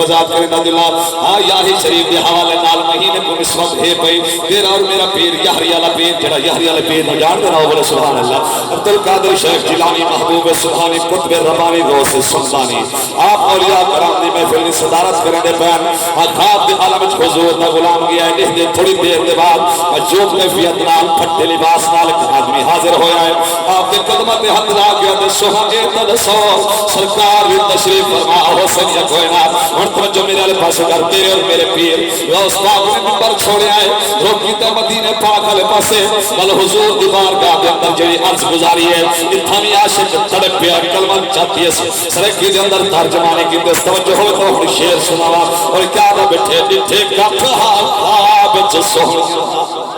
مزاد کرنا دلا یاہی شریف دے حوالے نال مہینے کو نسبت ہے پئی تیرا اور میرا پیر یحییٰ والا پیر جڑا یحییٰ والے پیر نو جان دے نا بولے سبحان اللہ عبدالقادر شیخ جیلانی محبوب سبحانی قطب ربانی غوث سلطانی آپ اولیاء کرام دی محفل دی صدارت کرنے دے بیان خواب دے عالم وچ حضور دا غلام گیا ہے لکھ دے تھوڑی دیر دے بعد عجوب کیفیت نال پھٹے لباس نال ایک آدمی حاضر ہویا ہے آپ دے قدمت ہاتھ لا گیا تے سوہانے تدسو سرکار بھی تشریف فرما حسین یا کوئی نہ توجہ میرے والے پاس کر تیرے اور میرے پیر غوث پاک نے منبر چھوڑے آئے روکی تے مدینے پاک والے پاسے بل حضور دی بارگاہ دے اندر جڑی عرض گزاری ہے اتھامی عاشق تڑپ پیا کلمہ چاہتی ہے سرکی دے اندر ترجمانے کی تے توجہ ہو تو اپنی شعر سناوا اور کیا نہ بیٹھے ڈٹھے کپ خواب وچ سوہنیاں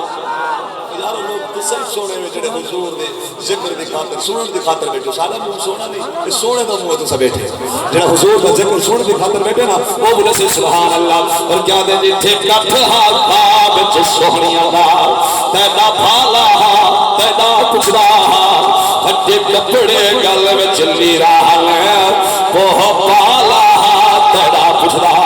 یار لوگ تسل سونے میں جڑے حضور دے ذکر دی خاطر سنن دی خاطر بیٹھو سارا منہ سونا نہیں اس سونے دا منہ تو بیٹھے جڑا حضور دا ذکر سنن دی خاطر بیٹھے نا وہ بولے سے سبحان اللہ اور کیا دے جتھے کٹھ خواب وچ سوہنیاں دا تیدا بھالا تیدا پچھڑا پھٹے کپڑے گل وچ لی راہ وہ پالا تیدا پچھڑا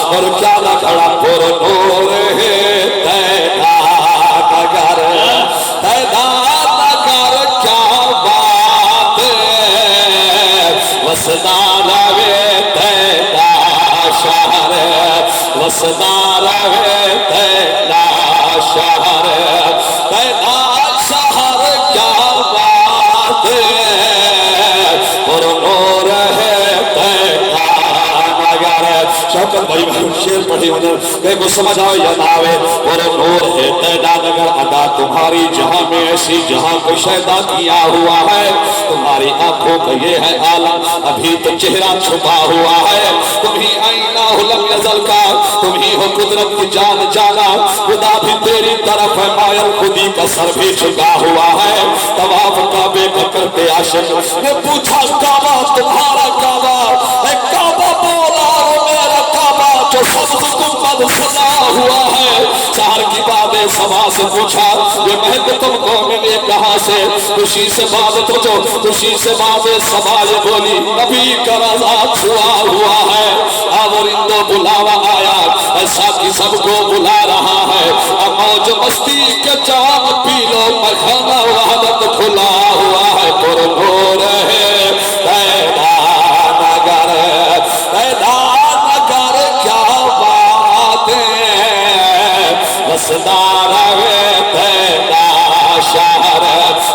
اور کیا نہ کھڑا پر نور ہے تیدا نگر تیدا نگر کیا بات ہے وسدار ہے تیدا شہر وسدار ہے تیدا شہر تیدا شہر کیا بات ہے پر نور ہے تیدا نگر شوکت بھائی شیر پڑھی انہوں کہ کو سمجھ آئے یا نہ آئے اور نور ہے تیدا نگر ادا تمہاری جہاں میں ایسی جہاں کو شیدہ کیا ہوا ہے تمہاری آنکھوں کا یہ ہے عالم ابھی تو چہرہ چھپا ہوا ہے تمہیں آئینہ لم یزل کا تمہیں ہو قدرت کی جان جانا خدا بھی تیری طرف ہے مائل خودی کا سر بھی چھکا ہوا ہے طواف کعبے کا کرتے عاشق نے پوچھا کعبہ تمہارا کعبہ اے کعبہ بولا میرا کعبہ جو سب گنبد سجا ہوا ہے چار کی باتیں سبا سے پوچھا یہ مہد تم کو ملے کہاں سے خوشی سے بات پوچھو خوشی سے باتیں سبا یہ بولی نبی کا رضا چھوا ہوا ہے آورندو بلاوا آیا ایسا کی سب کو بلا رہا ہے موج مستی کے جام پی لو مکھانا وحدت کھلا ہوا ہے پر نور ہے تیدا نگر تیدا نگر کیا بات ہے وسدار ہے تیدا شہر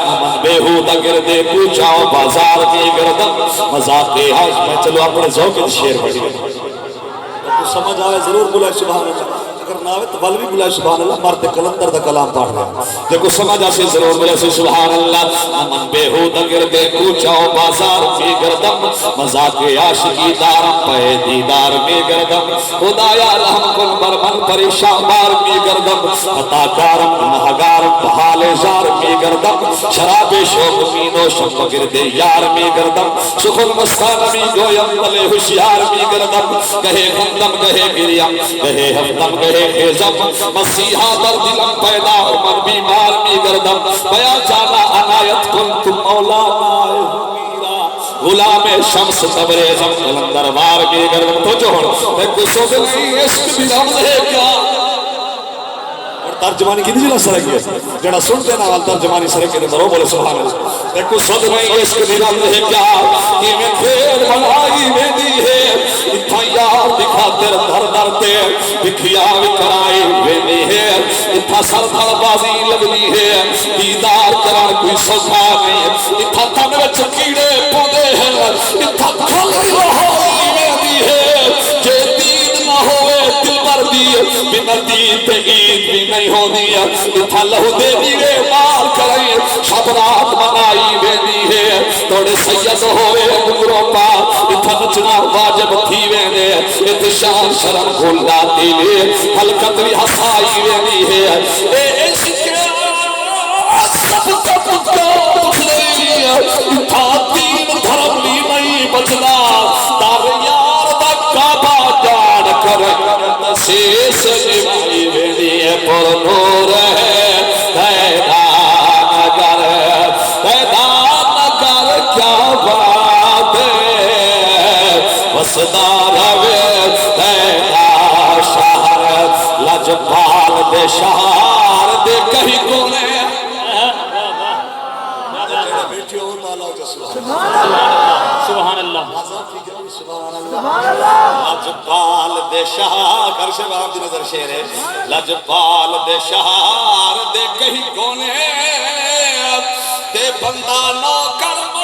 امن بیہودہ گردے پوچھاؤ بازار کی گردن مذاق حج میں چلو اپنے ذوق شیر پڑھی تو سمجھ آئے ضرور بلائے سبحان اللہ اگر نہ آئے تو بل بھی بلائے سبحان اللہ مرد کلندر دا کلام پاڑھ رہا دیکھو سمجھ آئے ضرور بلائے سبحان اللہ امن بیہودہ گردے پوچھاؤ بازار کی گردن مذاق عاشقی دارم پہ دیدار میں گردن خدایا رحم کن برمن پریشان بار میں گردن خطا کارم گنہگارم بحال زار میں گردن شراب شوق مینو شم گردے یار میں گردن سخن مستانمی گویم تلے ہوشیار میں گردن کہے خندم کہے گریم کہے ہفتم کہے خیزم مسیحہ در دلم پیدا من بیمار میں گردن بیا جانا عنایت کن تم مولانا غلام شمس تبریزم قلندر وار میں گردن تو جو ہوں میں کسو دلی عشق بھی رمز ہے کیا ترجمانی کی دیجیے سرک ہے جڑا سنتے نا وال ترجمانی سرک ہے مرو بولے سبحان اللہ دیکھو سود میں عشق دیرام ہے کیا کہ میں پھر بنائی میں دی ہے اتھا یار دکھا تیر در در تے دکھیا وکرائی میں دی ہے اتھا سر دھڑ بازی لگنی ہے دیدار کران کوئی سوکھا نہیں اتھا تن وچ کیڑے پودے ہیں اتھا کھل رہائی میں دی ہے کہ دید نہ ہوئے دل پر دی بنا دین تے عید بھی نہیں ہو دی اتھا لہو دے دیوے مار کریں شب رات منائی ویندی ہے توڑے سید ہوئے گمروں پا اتھا نچنا واجب تھی ویندے اتھ شان شرم کھلا دیلے حلقت بھی ہسائی ویندی ہے اے عشق سب سب کو پچھلے اتھا دین دھرم بھی نہیں بچنا دار یار دا کعبہ جان کر نسیس نمائی ویندی ہے پر نور ہے دیدان گر کیا بات ہے وسدار وے دیدان شہر لجپال دے شہر دے کہیں کونے سبحان اللہ لجپال دے شہر کر سے باہر دی نظر شیر ہے لجپال دے شہر دے کہیں کونے تے بندہ نو کرمال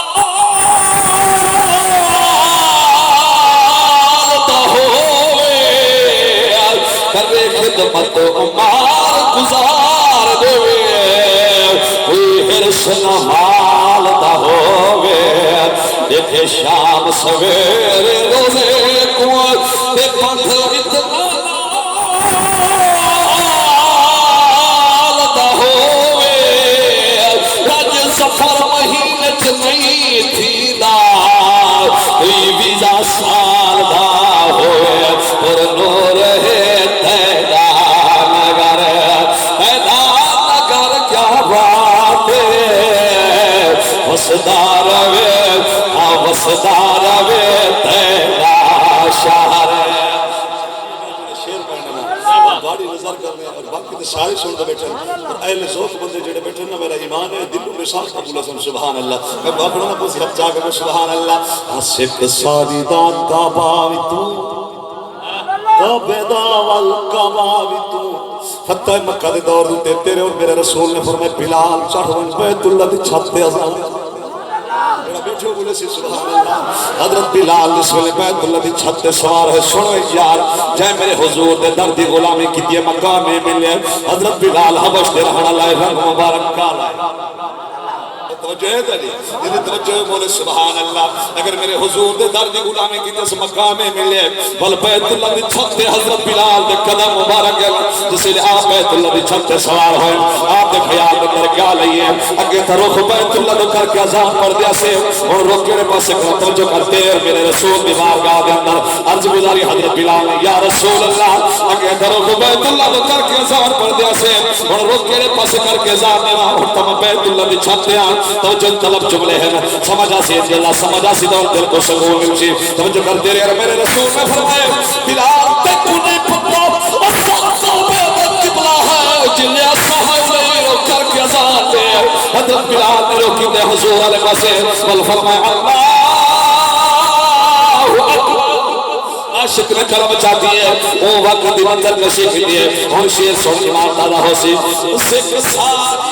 دا ہوئے کرے خدمت عمار گزار دے کوئی حرص نمال دا ہوئے دیکھے شام سویرے روزے کو تے پتھ اتنا دا ہوئے رج سفر مہینہ نہیں تھی دا کوئی ویزا سال دا ہوئے پر نور ہے تیدان گر کیا بات ہے وسدار وے وسدار وے تیرا شہر شیر پڑھنا باری نظر کرنے اور باقی تے سارے سن دے بیٹھے اور اہل ذوق بندے جڑے بیٹھے نا میرا ایمان ہے دل میں سانس قبول ہے سبحان اللہ میں باقی نہ پوچھ رب جا کے سبحان اللہ عاشق ساری دان کا باوی تو کعبہ داول کعبہ تو فتح مکہ دے دور دے تیرے اور میرے رسول نے فرمایا بلال چڑھون بیت اللہ دی چھت تے اذان میرا بیٹھو بولے سی سبحان اللہ حضرت بلال جس ویلے بیت اللہ دی چھت تے سوار ہے سنو یار جائے میرے حضور دے درد دی غلامی کیتی مکہ میں ملے حضرت بلال حبش دے رہنا لائے رنگ مبارک کا لائے توجہ ہے تیری دل توجہ بولے سبحان اللہ اگر میرے حضور دے درد غلامی کی تس مقام ملے بل بیت اللہ دی چھت تے حضرت بلال دے قدم مبارک ہے جس لئے آپ بیت اللہ دی چھت تے سوار ہوئے آپ دے خیال دے کر کیا لئیے اگے تا رخ بیت اللہ دے کر کے ازان پڑھ دیا سے اور رخ کے پاس کر توجہ کرتے اور میرے رسول دی بارگاہ دے اندر عرض گزاری حضرت بلال نے یا رسول اللہ اگے تا رخ بیت اللہ دے کر کے ازان پڑھ دیا سے اور رخ کے پاس کر کے ازان دے اور تم بیت اللہ دی چھت تے توجہ طلب جملے ہیں سمجھا سی اللہ سمجھا سی دور دل کو سکون ملچی توجہ کرتے رہے اور میرے رسول نے فرمائے بلال تک نہیں پتا اور ساتھوں میں قبلہ ہے جنہیں اصحاب نے رو کر کے ازان دے حضرت بلال نے روکی دے حضور علیہ وسلم بل فرمائے اللہ اکبر عاشق نے کلم چاہتی ہے وہ وقت دیوانتر میں سیکھ لیے ہم شیر سن ایمان دادا ہو سی سکھ ساری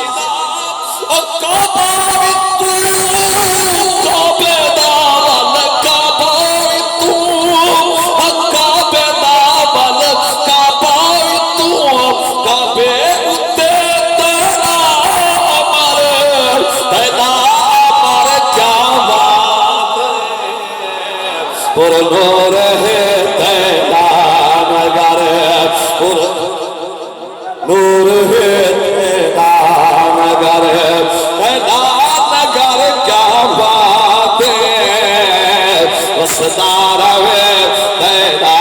نور ہے تیدان گر نور ہے تیدان گر تیدان گر کیا بات ہے وسدار وے تیدا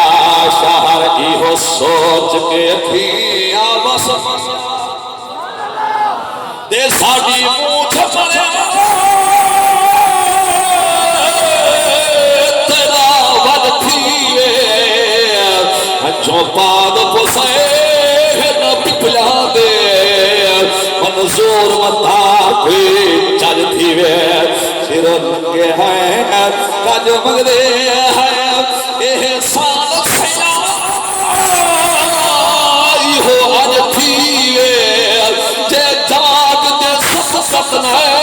شہر کی ہو سوچ کے کھیاں بس دے ساڑی موچھ پڑے جو پاد پسے نہ پپلا دے منظور مدھا کوئی چل تھی وے سرن کے ہیں کج مگدے ہیں احسان سیائی ہو آج تھی وے جے جاگ دے سب سپنے